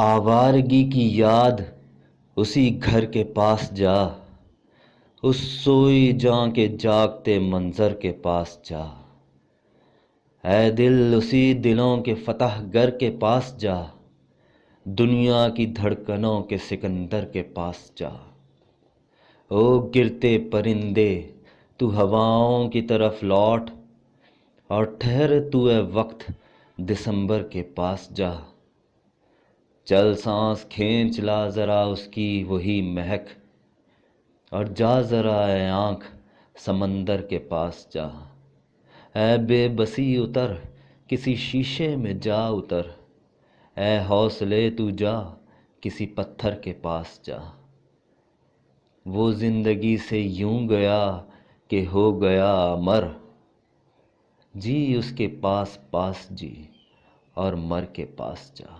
آوارگی کی یاد اسی گھر کے پاس جا، اس سوئی جاں کے جاگتے منظر کے پاس جا، اے دل اسی دلوں کے فتح گر کے پاس جا، دنیا کی دھڑکنوں کے سکندر کے پاس جا۔ او گرتے پرندے تو ہواؤں کی طرف لوٹ، اور ٹھہر تو اے وقت دسمبر کے پاس جا، چل سانس کھینچ لا ذرا اس کی وہی مہک، اور جا ذرا اے آنکھ سمندر کے پاس جا، اے بے بسی اتر کسی شیشے میں جا اتر، اے حوصلے تو جا کسی پتھر کے پاس جا۔ وہ زندگی سے یوں گیا کہ ہو گیا امر، جی اس کے پاس پاس جی اور مر کے پاس جا۔